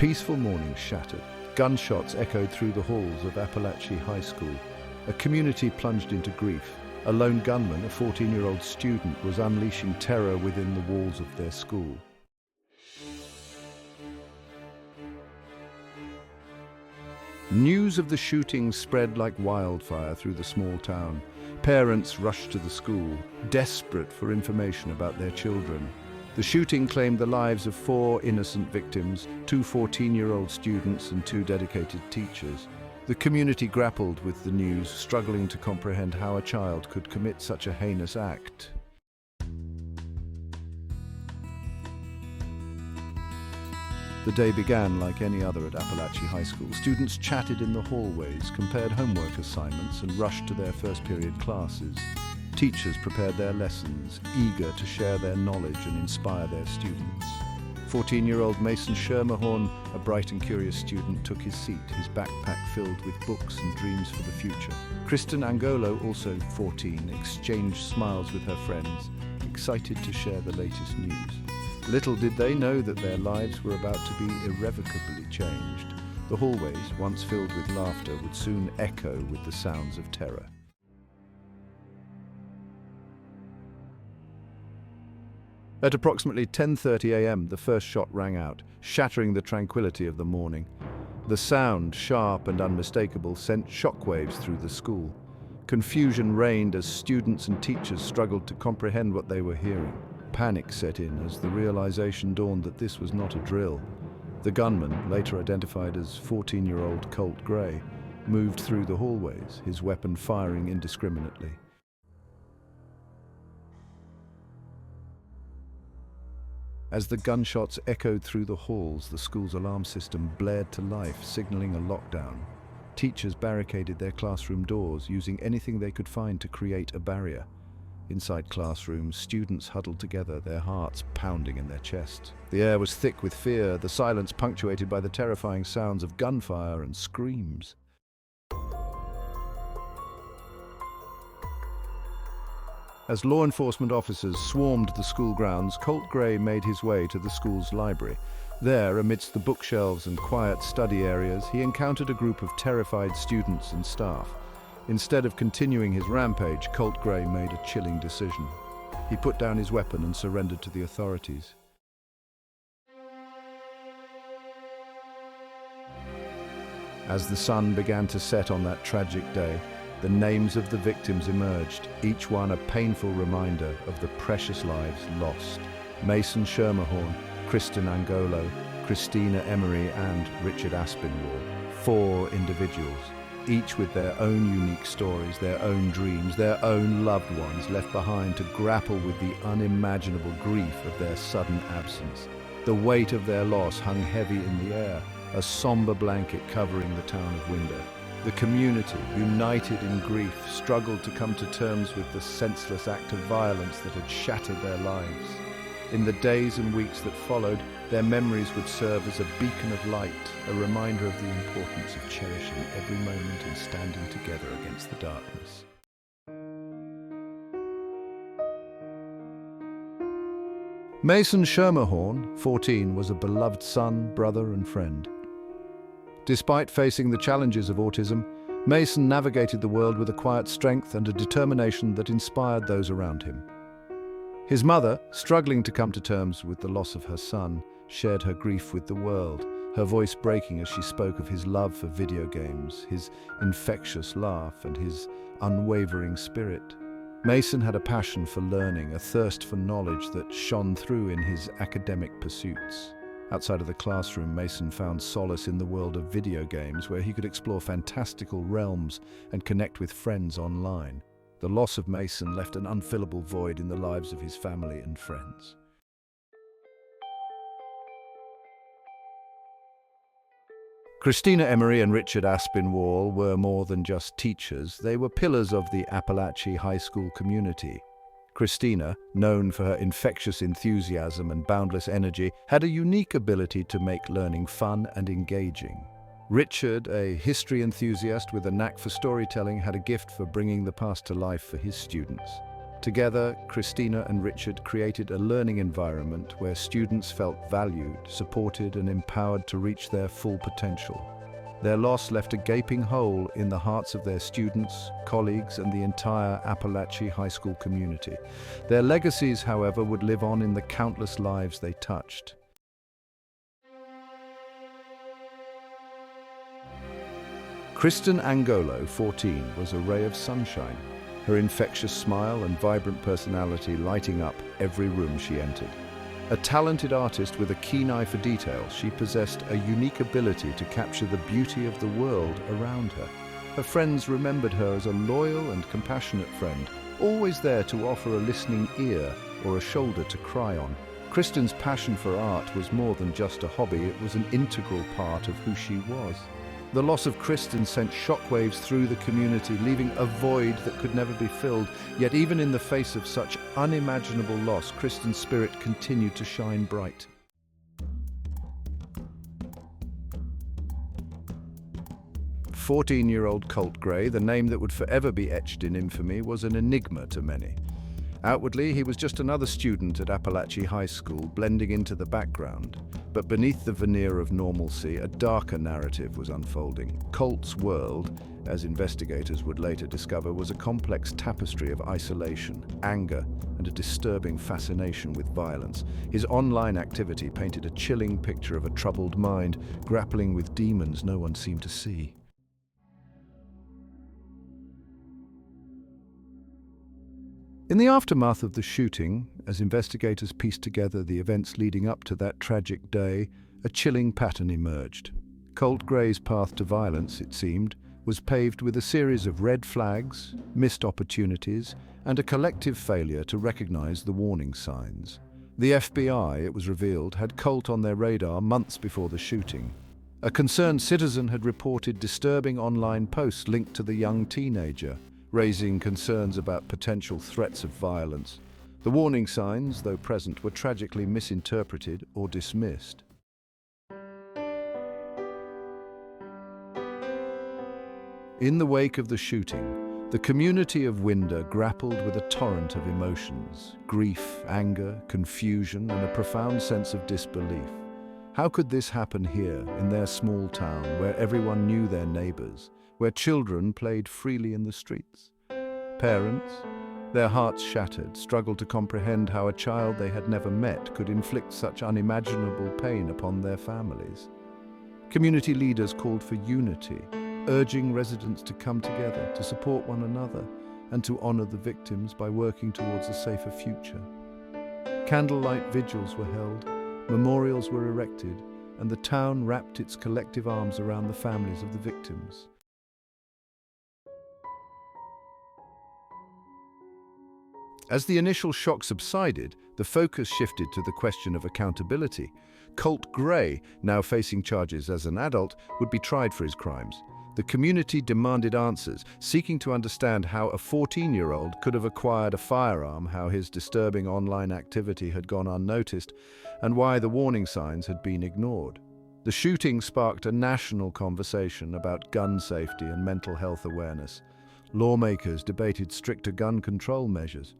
peaceful morning shattered. Gunshots echoed through the halls of Apalachee High School. A community plunged into grief. A lone gunman, a 14-year-old student, was unleashing terror within the walls of their school. News of the shooting spread like wildfire through the small town. Parents rushed to the school, desperate for information about their children. The shooting claimed the lives of 4 innocent victims, 2 14-year-old students and 2 dedicated teachers. The community grappled with the news, struggling to comprehend how a child could commit such a heinous act. The day began like any other at Apalachee High School. Students chatted in the hallways, compared homework assignments, and rushed to their first period classes. Teachers prepared their lessons, eager to share their knowledge and inspire their students. 14-year-old Mason Schermerhorn, a bright and curious student, took his seat, his backpack filled with books and dreams for the future. Kristen Angolo, also 14, exchanged smiles with her friends, excited to share the latest news. Little did they know that their lives were about to be irrevocably changed. The hallways, once filled with laughter, would soon echo with the sounds of terror. At approximately 10:30 a.m., the first shot rang out, shattering the tranquility of the morning. The sound, sharp and unmistakable, sent shockwaves through the school. Confusion reigned as students and teachers struggled to comprehend what they were hearing. Panic set in as the realization dawned that this was not a drill. The gunman, later identified as 14-year-old Colt Gray, moved through the hallways, his weapon firing indiscriminately. As the gunshots echoed through the halls, the school's alarm system blared to life, signaling a lockdown. Teachers barricaded their classroom doors, using anything they could find to create a barrier. Inside classrooms, students huddled together, their hearts pounding in their chests. The air was thick with fear, the silence punctuated by the terrifying sounds of gunfire and screams. As law enforcement officers swarmed the school grounds, Colt Gray made his way to the school's library. There, amidst the bookshelves and quiet study areas, he encountered a group of terrified students and staff. Instead of continuing his rampage, Colt Gray made a chilling decision. He put down his weapon and surrendered to the authorities. As the sun began to set on that tragic day, the names of the victims emerged, each one a painful reminder of the precious lives lost. Mason Schermerhorn, Kristen Angolo, Christina Emery, and Richard Aspinwall. 4 individuals, each with their own unique stories, their own dreams, their own loved ones left behind to grapple with the unimaginable grief of their sudden absence. The weight of their loss hung heavy in the air, a somber blanket covering the town of Winder. The community, united in grief, struggled to come to terms with the senseless act of violence that had shattered their lives. In the days and weeks that followed, their memories would serve as a beacon of light, a reminder of the importance of cherishing every moment and standing together against the darkness. Mason Schermerhorn, 14, was a beloved son, brother, and friend. Despite facing the challenges of autism, Mason navigated the world with a quiet strength and a determination that inspired those around him. His mother, struggling to come to terms with the loss of her son, shared her grief with the world, her voice breaking as she spoke of his love for video games, his infectious laugh, and his unwavering spirit. Mason had a passion for learning, a thirst for knowledge that shone through in his academic pursuits. Outside of the classroom, Mason found solace in the world of video games, where he could explore fantastical realms and connect with friends online. The loss of Mason left an unfillable void in the lives of his family and friends. Christina Emery and Richard Aspinwall were more than just teachers. They were pillars of the Apalachee High School community. Christina, known for her infectious enthusiasm and boundless energy, had a unique ability to make learning fun and engaging. Richard, a history enthusiast with a knack for storytelling, had a gift for bringing the past to life for his students. Together, Christina and Richard created a learning environment where students felt valued, supported, and empowered to reach their full potential. Their loss left a gaping hole in the hearts of their students, colleagues, and the entire Apalachee High School community. Their legacies, however, would live on in the countless lives they touched. Kristen Angolo, 14, was a ray of sunshine, her infectious smile and vibrant personality lighting up every room she entered. A talented artist with a keen eye for detail, she possessed a unique ability to capture the beauty of the world around her. Her friends remembered her as a loyal and compassionate friend, always there to offer a listening ear or a shoulder to cry on. Kristen's passion for art was more than just a hobby, it was an integral part of who she was. The loss of Kristen sent shockwaves through the community, leaving a void that could never be filled. Yet even in the face of such unimaginable loss, Kristen's spirit continued to shine bright. "14-year-old Colt Gray, the name that would forever be etched in infamy, was an enigma to many. Outwardly, he was just another student at Apalachee High School, blending into the background. But beneath the veneer of normalcy, a darker narrative was unfolding. Colt's world, as investigators would later discover, was a complex tapestry of isolation, anger, and a disturbing fascination with violence. His online activity painted a chilling picture of a troubled mind, grappling with demons no one seemed to see. In the aftermath of the shooting, as investigators pieced together the events leading up to that tragic day, a chilling pattern emerged. Colt Gray's path to violence, it seemed, was paved with a series of red flags, missed opportunities, and a collective failure to recognize the warning signs. The FBI, it was revealed, had Colt on their radar months before the shooting. A concerned citizen had reported disturbing online posts linked to the young teenager, raising concerns about potential threats of violence. The warning signs, though present, were tragically misinterpreted or dismissed. In the wake of the shooting, the community of Winder grappled with a torrent of emotions: grief, anger, confusion, and a profound sense of disbelief. How could this happen here, in their small town, where everyone knew their neighbors, where children played freely in the streets? Parents, their hearts shattered, struggled to comprehend how a child they had never met could inflict such unimaginable pain upon their families. Community leaders called for unity, urging residents to come together, to support one another, and to honor the victims by working towards a safer future. Candlelight vigils were held, memorials were erected, and the town wrapped its collective arms around the families of the victims. As the initial shock subsided, the focus shifted to the question of accountability. Colt Gray, now facing charges as an adult, would be tried for his crimes. The community demanded answers, seeking to understand how a 14-year-old could have acquired a firearm, how his disturbing online activity had gone unnoticed, and why the warning signs had been ignored. The shooting sparked a national conversation about gun safety and mental health awareness. Lawmakers debated stricter gun control measures,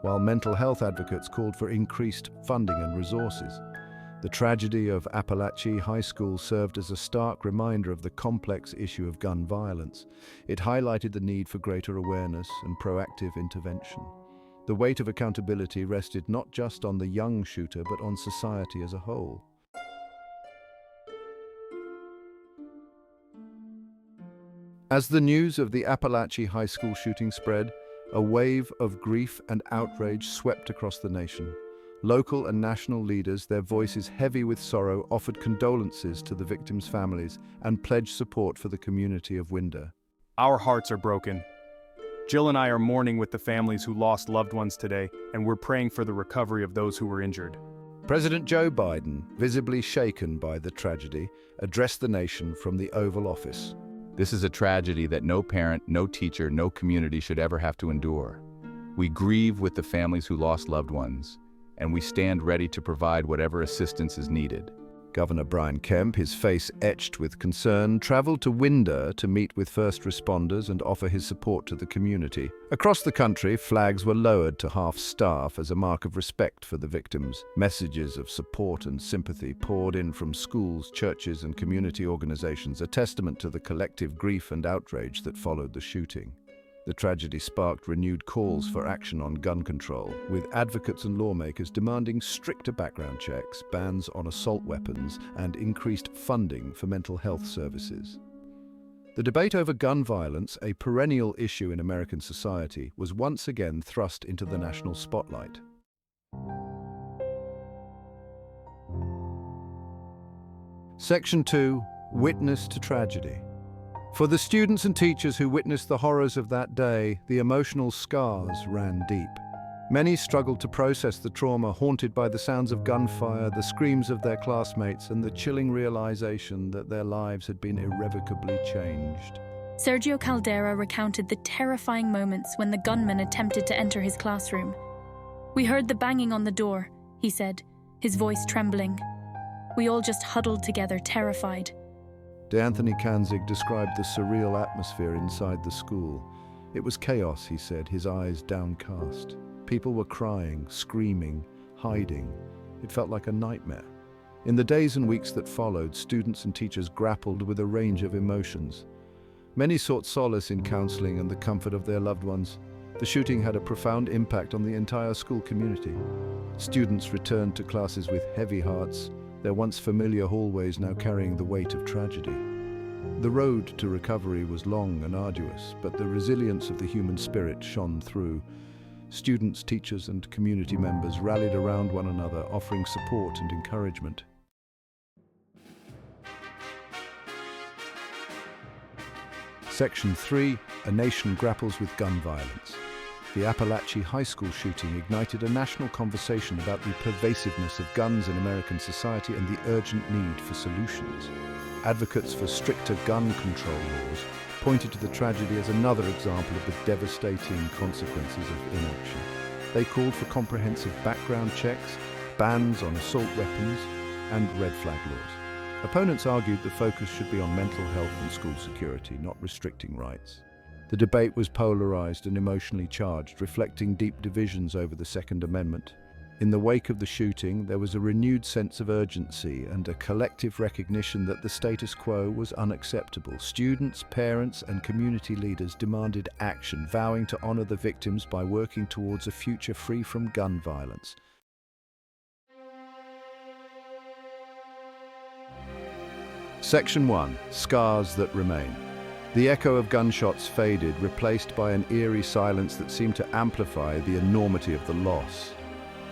while mental health advocates called for increased funding and resources. The tragedy of Apalachee High School served as a stark reminder of the complex issue of gun violence. It highlighted the need for greater awareness and proactive intervention. The weight of accountability rested not just on the young shooter, but on society as a whole. As the news of the Apalachee High School shooting spread, a wave of grief and outrage swept across the nation. Local and national leaders, their voices heavy with sorrow, offered condolences to the victims' families and pledged support for the community of Winder. Our hearts are broken. Jill and I are mourning with the families who lost loved ones today, and we're praying for the recovery of those who were injured. President Joe Biden, visibly shaken by the tragedy, addressed the nation from the Oval Office. This is a tragedy that no parent, no teacher, no community should ever have to endure. We grieve with the families who lost loved ones, and we stand ready to provide whatever assistance is needed. Governor Brian Kemp, his face etched with concern, traveled to Winder to meet with first responders and offer his support to the community. Across the country, flags were lowered to half-staff as a mark of respect for the victims. Messages of support and sympathy poured in from schools, churches, and community organizations, a testament to the collective grief and outrage that followed the shooting. The tragedy sparked renewed calls for action on gun control, with advocates and lawmakers demanding stricter background checks, bans on assault weapons, and increased funding for mental health services. The debate over gun violence, a perennial issue in American society, was once again thrust into the national spotlight. Section 2. Witness to Tragedy. For the students and teachers who witnessed the horrors of that day, the emotional scars ran deep. Many struggled to process the trauma, haunted by the sounds of gunfire, the screams of their classmates, and the chilling realization that their lives had been irrevocably changed. Sergio Caldera recounted the terrifying moments when the gunman attempted to enter his classroom. "We heard the banging on the door," he said, his voice trembling. "We all just huddled together, terrified." D'Anthony Kanzig described the surreal atmosphere inside the school. It was chaos, he said, his eyes downcast. People were crying, screaming, hiding. It felt like a nightmare. In the days and weeks that followed, students and teachers grappled with a range of emotions. Many sought solace in counseling and the comfort of their loved ones. The shooting had a profound impact on the entire school community. Students returned to classes with heavy hearts, their once familiar hallways now carrying the weight of tragedy. The road to recovery was long and arduous, but the resilience of the human spirit shone through. Students, teachers, and community members rallied around one another, offering support and encouragement. Section 3. A Nation Grapples with Gun Violence. The Apalachee High School shooting ignited a national conversation about the pervasiveness of guns in American society and the urgent need for solutions. Advocates for stricter gun control laws pointed to the tragedy as another example of the devastating consequences of inaction. They called for comprehensive background checks, bans on assault weapons, and red flag laws. Opponents argued the focus should be on mental health and school security, not restricting rights. The debate was polarized and emotionally charged, reflecting deep divisions over the Second Amendment. In the wake of the shooting, there was a renewed sense of urgency and a collective recognition that the status quo was unacceptable. Students, parents, and community leaders demanded action, vowing to honor the victims by working towards a future free from gun violence. Section 1. Scars that Remain. The echo of gunshots faded, replaced by an eerie silence that seemed to amplify the enormity of the loss.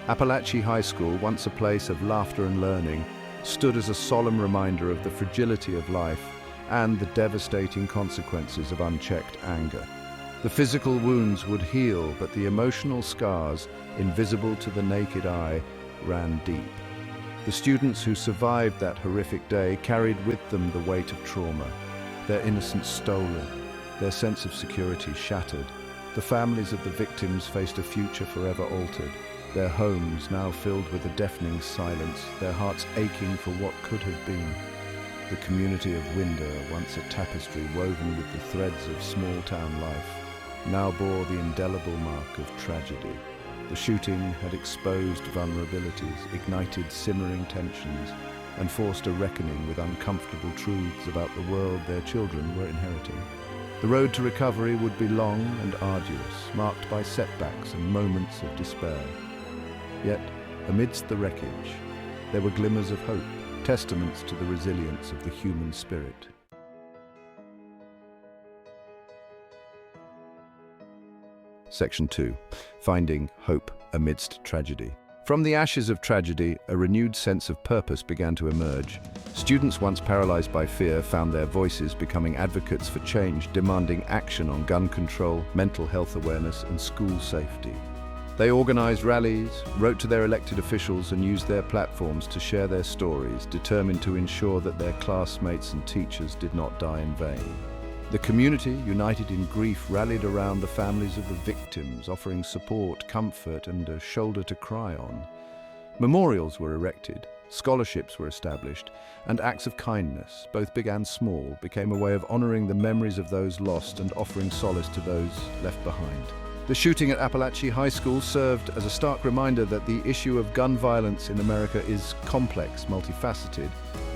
Apalachee High School, once a place of laughter and learning, stood as a solemn reminder of the fragility of life and the devastating consequences of unchecked anger. The physical wounds would heal, but the emotional scars, invisible to the naked eye, ran deep. The students who survived that horrific day carried with them the weight of trauma. Their innocence stolen, their sense of security shattered. The families of the victims faced a future forever altered, their homes now filled with a deafening silence, their hearts aching for what could have been. The community of Winder, once a tapestry woven with the threads of small-town life, now bore the indelible mark of tragedy. The shooting had exposed vulnerabilities, ignited simmering tensions, and forced a reckoning with uncomfortable truths about the world their children were inheriting. The road to recovery would be long and arduous, marked by setbacks and moments of despair. Yet, amidst the wreckage, there were glimmers of hope, testaments to the resilience of the human spirit. Section 2. Finding Hope Amidst Tragedy. From the ashes of tragedy, a renewed sense of purpose began to emerge. Students once paralyzed by fear found their voices, becoming advocates for change, demanding action on gun control, mental health awareness, and school safety. They organized rallies, wrote to their elected officials, and used their platforms to share their stories, determined to ensure that their classmates and teachers did not die in vain. The community, united in grief, rallied around the families of the victims, offering support, comfort, and a shoulder to cry on. Memorials were erected, Scholarships were established, and acts of kindness, both big and small, became a way of honoring the memories of those lost and offering solace to those left behind. The shooting at Apalachee High School served as a stark reminder that the issue of gun violence in America is complex, multifaceted,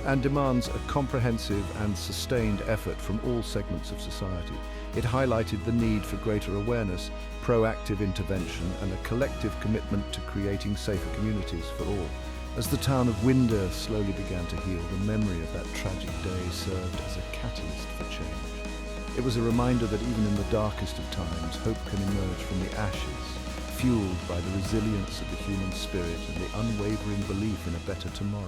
and demands a comprehensive and sustained effort from all segments of society. It highlighted the need for greater awareness, proactive intervention, and a collective commitment to creating safer communities for all. As the town of Winder slowly began to heal, the memory of that tragic day served as a catalyst for change. It was a reminder that even in the darkest of times, hope can emerge from the ashes, fueled by the resilience of the human spirit and the unwavering belief in a better tomorrow.